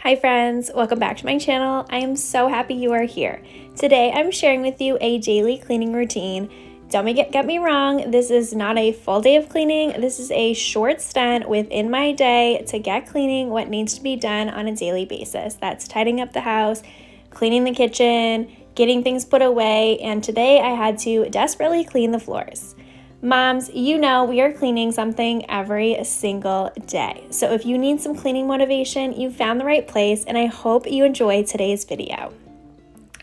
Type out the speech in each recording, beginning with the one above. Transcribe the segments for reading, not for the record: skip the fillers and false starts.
Hi friends, welcome back to my channel. I am so happy you are here. Today I'm sharing with you a daily cleaning routine. Don't get me wrong, this is not a full day of cleaning. This is a short stint within my day to get cleaning what needs to be done on a daily basis. That's tidying up the house, cleaning the kitchen, getting things put away, and today I had to desperately clean the floors. Moms, you know we are cleaning something every single day. So if you need some cleaning motivation, you found the right place, and I hope you enjoy today's video.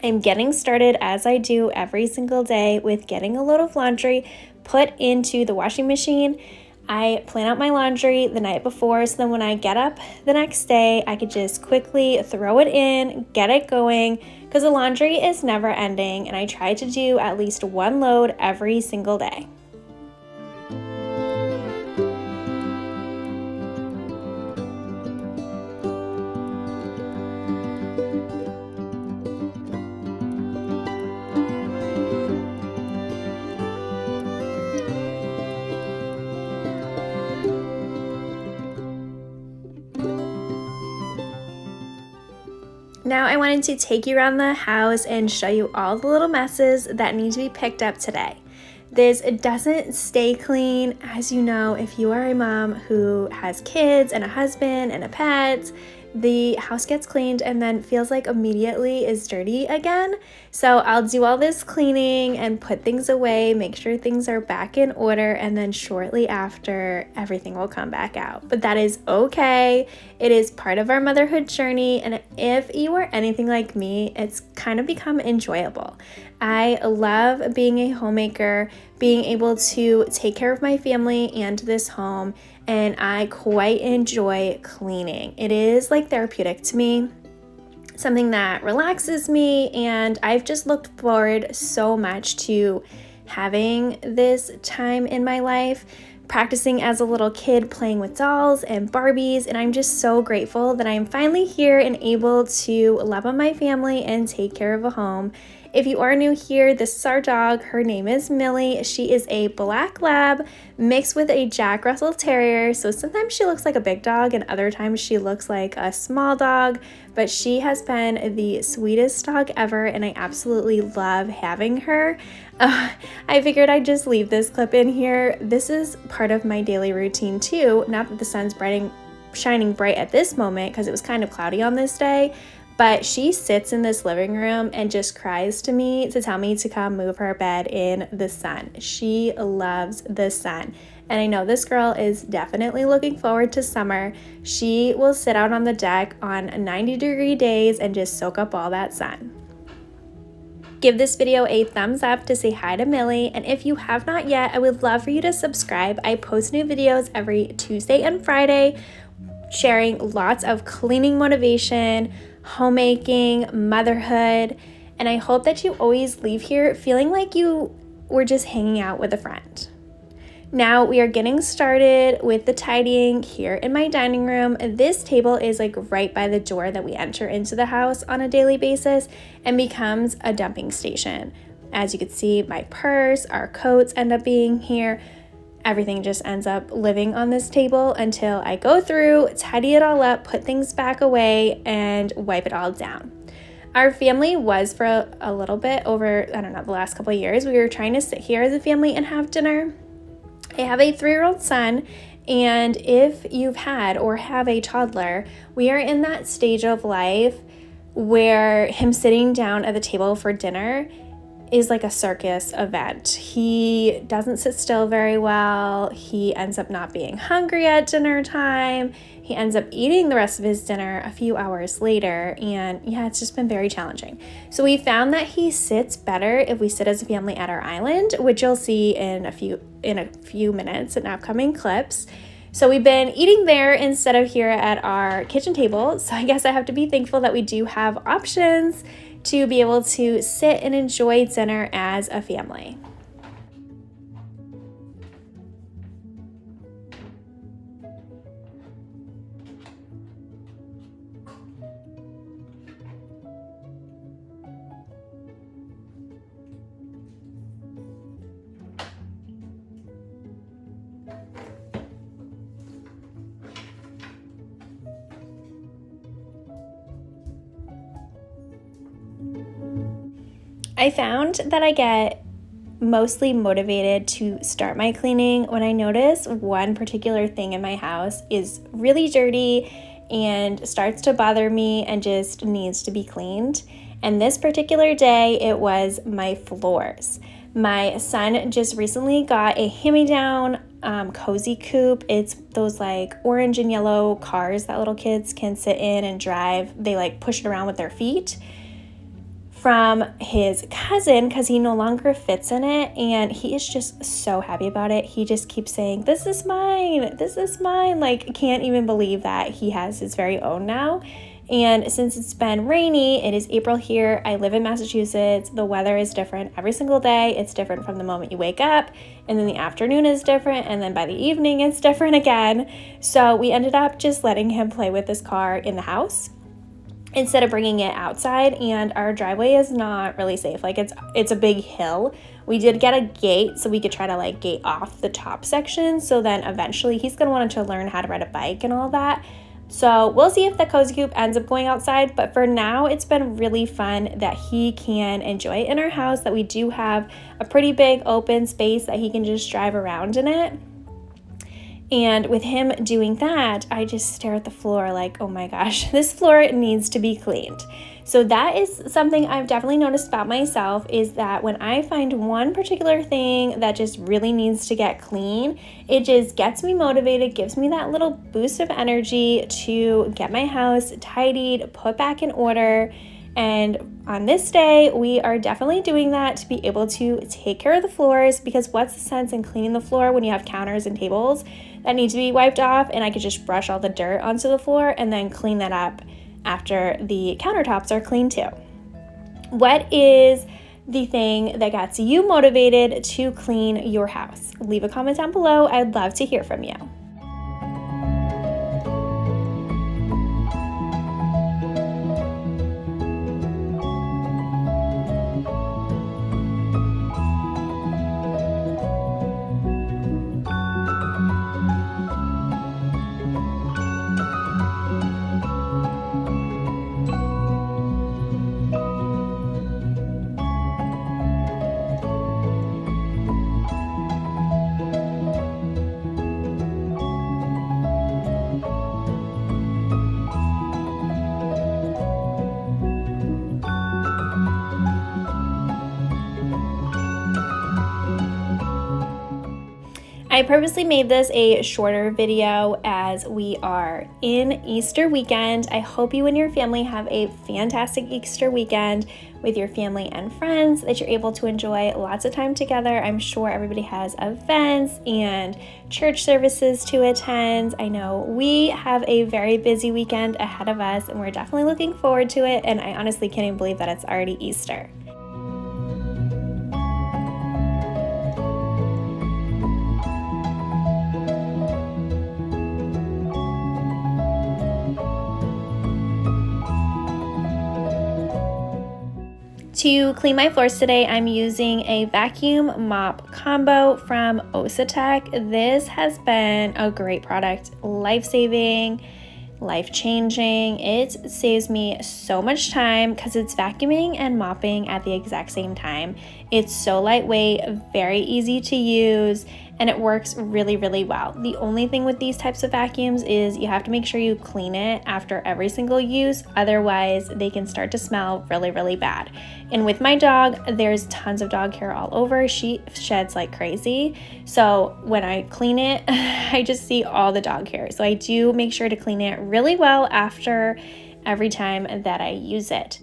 I'm getting started as I do every single day with getting a load of laundry put into the washing machine. I plan out my laundry the night before so then when I get up the next day, I could just quickly throw it in, get it going, because the laundry is never ending, and I try to do at least one load every single day. Now I wanted to take you around the house and show you all the little messes that need to be picked up today. This doesn't stay clean, as you know, if you are a mom who has kids and a husband and a pet. The house gets cleaned and then feels like immediately is dirty again. So I'll do all this cleaning and put things away, make sure things are back in order, and then shortly after, everything will come back out. But that is okay. It is part of our motherhood journey, and if you are anything like me, it's kind of become enjoyable. I love being a homemaker, being able to take care of my family and this home, and I quite enjoy cleaning. It is like therapeutic to me, something that relaxes me, and I've just looked forward so much to having this time in my life, practicing as a little kid playing with dolls and Barbies, and I'm just so grateful that I'm finally here and able to love on my family and take care of a home. If you are new here, this is our dog. Her name is Millie. She is a black lab mixed with a Jack Russell Terrier. So sometimes she looks like a big dog and other times she looks like a small dog, but she has been the sweetest dog ever and I absolutely love having her. I figured I'd just leave this clip in here. This is part of my daily routine too. Not that the sun's shining bright at this moment because it was kind of cloudy on this day, but she sits in this living room and just cries to me to tell me to come move her bed in the sun. She loves the sun. And I know this girl is definitely looking forward to summer. She will sit out on the deck on 90-degree days and just soak up all that sun. Give this video a thumbs up to say hi to Millie, and if you have not yet, I would love for you to subscribe. I post new videos every Tuesday and Friday, sharing lots of cleaning motivation, homemaking, motherhood, and I hope that you always leave here feeling like you were just hanging out with a friend. Now we are getting started with the tidying here in my dining room. This table is like right by the door that we enter into the house on a daily basis and becomes a dumping station. As you can see, my purse, our coats end up being here. Everything just ends up living on this table until I go through, tidy it all up, put things back away, and wipe it all down. Our family was for a little bit over, the last couple of years, we were trying to sit here as a family and have dinner. I have a 3-year-old son, and if you've had or have a toddler, we are in that stage of life where him sitting down at the table for dinner is like a circus event. He doesn't sit still very well. He ends up not being hungry at dinner time. He ends up eating the rest of his dinner a few hours later. And yeah, it's just been very challenging. So we found that he sits better if we sit as a family at our island, which you'll see in a few minutes in upcoming clips. So we've been eating there instead of here at our kitchen table. So I guess I have to be thankful that we do have options to be able to sit and enjoy dinner as a family. I found that I get mostly motivated to start my cleaning when I notice one particular thing in my house is really dirty and starts to bother me and just needs to be cleaned. And this particular day, it was my floors. My son just recently got a hand-me-down Cozy Coupe. It's those like orange and yellow cars that little kids can sit in and drive. They like push it around with their feet, from his cousin, because he no longer fits in it, and he is just so happy about it. He just keeps saying, "This is mine, this is mine." Like, can't even believe that he has his very own now. And since it's been rainy, it is April here. I live in Massachusetts. The weather is different every single day. It's different from the moment you wake up, and then the afternoon is different, and then by the evening it's different again. So we ended up just letting him play with this car in the house instead of bringing it outside, and our driveway is not really safe. Like, it's a big hill. We did get a gate so we could try to like gate off the top section, so then eventually he's gonna want to learn how to ride a bike and all that. So we'll see if the Cozy Coupe ends up going outside, but for now it's been really fun that he can enjoy it in our house, that we do have a pretty big open space that he can just drive around in it. And with him doing that, I just stare at the floor like, oh my gosh, this floor needs to be cleaned. So that is something I've definitely noticed about myself, is that when I find one particular thing that just really needs to get clean, it just gets me motivated, gives me that little boost of energy to get my house tidied, put back in order. And on this day, we are definitely doing that to be able to take care of the floors, because what's the sense in cleaning the floor when you have counters and tables that need to be wiped off, and I could just brush all the dirt onto the floor and then clean that up after the countertops are clean too. What is the thing that gets you motivated to clean your house? Leave a comment down below. I'd love to hear from you. I purposely made this a shorter video as we are in Easter weekend. I hope you and your family have a fantastic Easter weekend with your family and friends, that you're able to enjoy lots of time together. I'm sure everybody has events and church services to attend. I know we have a very busy weekend ahead of us, and we're definitely looking forward to it, and I honestly can't even believe that it's already Easter. To clean my floors today, I'm using a vacuum mop combo from Osatec. This has been a great product, life-saving, life-changing. It saves me so much time because it's vacuuming and mopping at the exact same time. It's so lightweight, very easy to use, and it works really, really well. The only thing with these types of vacuums is you have to make sure you clean it after every single use, otherwise they can start to smell really, really bad. And with my dog, there's tons of dog hair all over. She sheds like crazy. So when I clean it, I just see all the dog hair. So I do make sure to clean it really well after every time that I use it.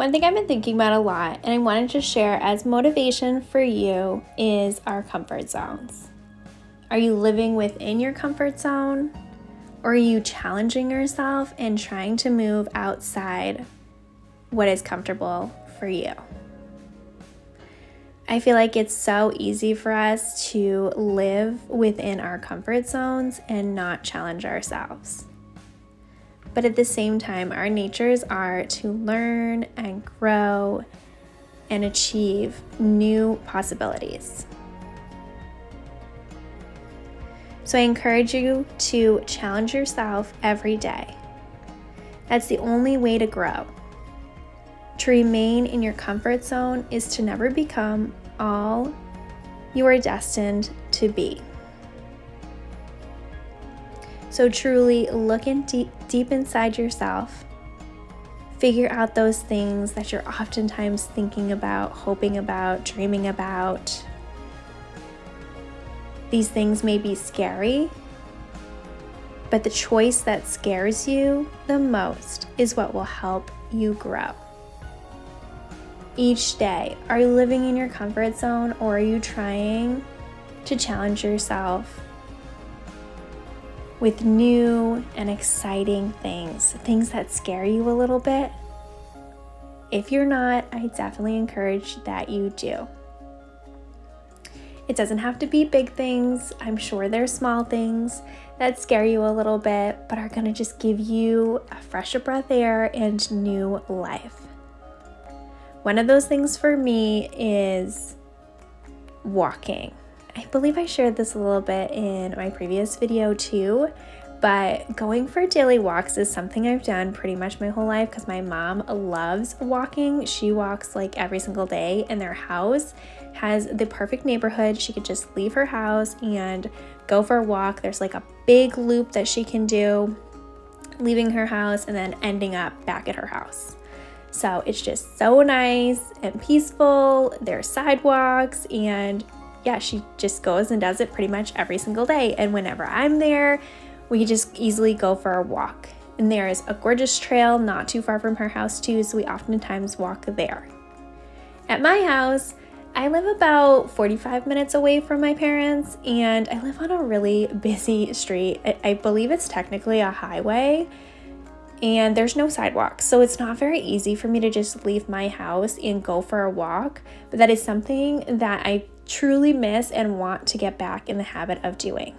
One thing I've been thinking about a lot, and I wanted to share as motivation for you, is our comfort zones. Are you living within your comfort zone? Or are you challenging yourself and trying to move outside what is comfortable for you? I feel like it's so easy for us to live within our comfort zones and not challenge ourselves. But at the same time, our natures are to learn and grow and achieve new possibilities. So I encourage you to challenge yourself every day. That's the only way to grow. To remain in your comfort zone is to never become all you are destined to be. So truly look in deep inside yourself. Figure out those things that you're oftentimes thinking about, hoping about, dreaming about. These things may be scary, but the choice that scares you the most is what will help you grow. Each day, are you living in your comfort zone, or are you trying to challenge yourself with new and exciting things that scare you a little bit? If you're not, I definitely encourage that you do. It doesn't have to be big things. I'm sure there's small things that scare you a little bit, but are gonna just give you a fresh breath air and new life. One of those things for me is walking. I believe I shared this a little bit in my previous video too, but going for daily walks is something I've done pretty much my whole life because my mom loves walking. She walks like every single day, and their house has the perfect neighborhood. She could just leave her house and go for a walk. There's like a big loop that she can do, leaving her house and then ending up back at her house. So it's just so nice and peaceful. There's sidewalks, and yeah, she just goes and does it pretty much every single day. And whenever I'm there, we can just easily go for a walk. And there is a gorgeous trail not too far from her house too, so we oftentimes walk there. At my house, I live about 45 minutes away from my parents, and I live on a really busy street. I believe it's technically a highway, and there's no sidewalks, so it's not very easy for me to just leave my house and go for a walk, but that is something that I truly miss and want to get back in the habit of doing.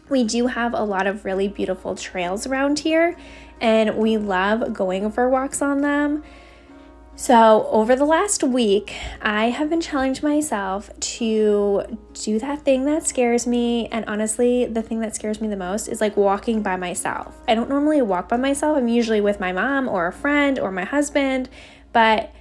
We do have a lot of really beautiful trails around here, and we love going for walks on them. So over the last week, I have been challenging myself to do that thing that scares me. And honestly, the thing that scares me the most is like walking by myself. I don't normally walk by myself. I'm usually with my mom or a friend or my husband, but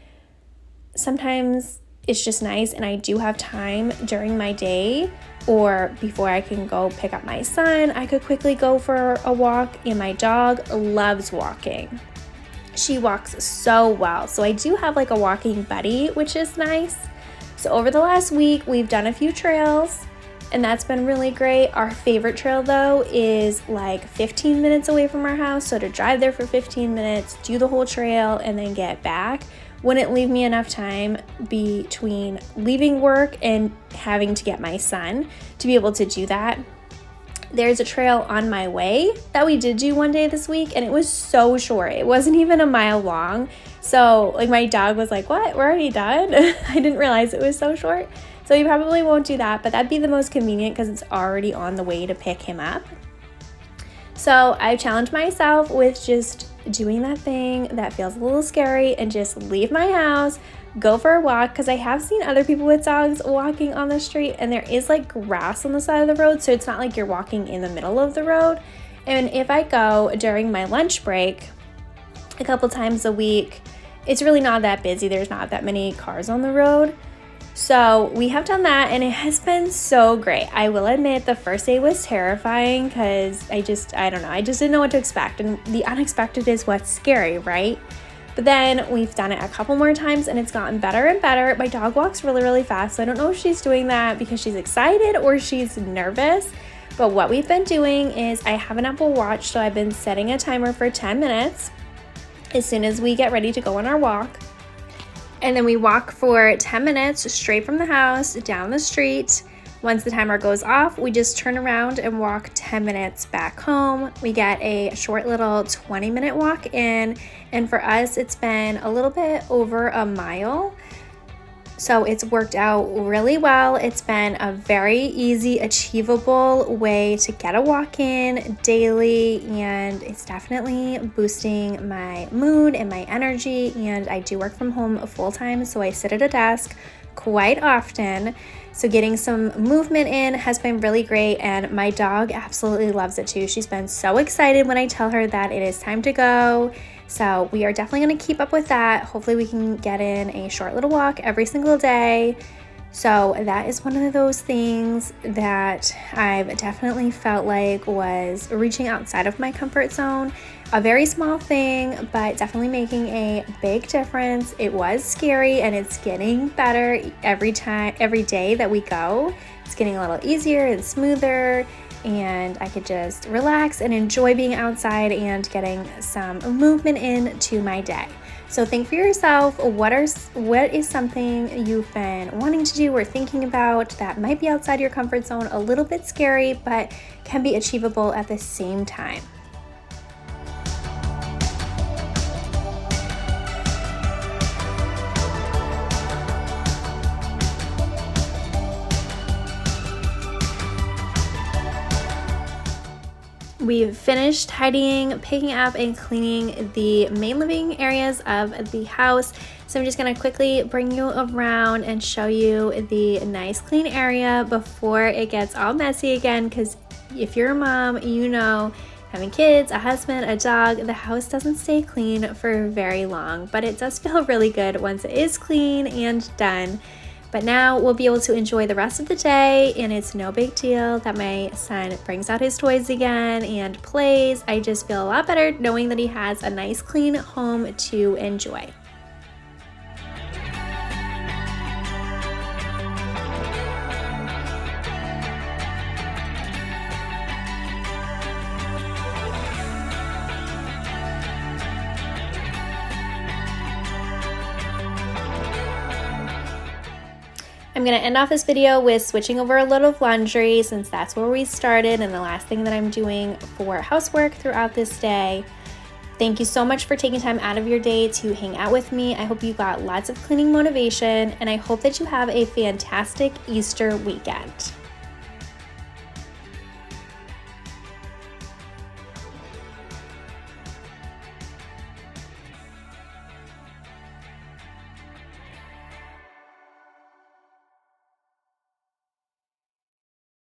sometimes it's just nice. And I do have time during my day or before I can go pick up my son, I could quickly go for a walk. And my dog loves walking. She walks so well. So I do have like a walking buddy, which is nice. So over the last week, we've done a few trails, and that's been really great. Our favorite trail though is like 15 minutes away from our house. So to drive there for 15 minutes, do the whole trail, and then get back wouldn't leave me enough time between leaving work and having to get my son to be able to do that. There's a trail on my way that we did do one day this week, and it was so short. It wasn't even a mile long. So like my dog was like, "What? We're already done?" I didn't realize it was so short. So we probably won't do that, but that'd be the most convenient because it's already on the way to pick him up. So I challenged myself with just doing that thing that feels a little scary and just leave my house, go for a walk, because I have seen other people with dogs walking on the street, and there is like grass on the side of the road, so it's not like you're walking in the middle of the road. And if I go during my lunch break a couple times a week, it's really not that busy. There's not that many cars on the road. So we have done that, and it has been so great. I will admit the first day was terrifying because I just didn't know what to expect, and the unexpected is what's scary, right? But then we've done it a couple more times, and it's gotten better and better. My dog walks really, really fast, so I don't know if she's doing that because she's excited or she's nervous. But what we've been doing is I have an Apple Watch, so I've been setting a timer for 10 minutes as soon as we get ready to go on our walk. And then we walk for 10 minutes straight from the house down the street Once the timer goes off, we just turn around and walk 10 minutes back home. We get a short little 20-minute walk in, and for us, it's been a little bit over a mile. So it's worked out really well. It's been a very easy, achievable way to get a walk in daily, and it's definitely boosting my mood and my energy. And I do work from home full time, so I sit at a desk quite often. So getting some movement in has been really great, and my dog absolutely loves it too. She's been so excited when I tell her that it is time to go. So we are definitely going to keep up with that. Hopefully we can get in a short little walk every single day. So that is one of those things that I've definitely felt like was reaching outside of my comfort zone. A very small thing, but definitely making a big difference. It was scary, and it's getting better every day that we go. It's getting a little easier and smoother, and I could just relax and enjoy being outside and getting some movement into my day. So think for yourself, what is something you've been wanting to do or thinking about that might be outside your comfort zone, a little bit scary, but can be achievable at the same time. We've finished tidying, picking up, and cleaning the main living areas of the house. So I'm just gonna quickly bring you around and show you the nice clean area before it gets all messy again, because if you're a mom, you know, having kids, a husband, a dog, the house doesn't stay clean for very long, but it does feel really good once it is clean and done. But now we'll be able to enjoy the rest of the day, and it's no big deal that my son brings out his toys again and plays. I just feel a lot better knowing that he has a nice clean home to enjoy. I'm going to end off this video with switching over a load of laundry, since that's where we started and the last thing that I'm doing for housework throughout this day. Thank you so much for taking time out of your day to hang out with me. I hope you got lots of cleaning motivation, and I hope that you have a fantastic Easter weekend.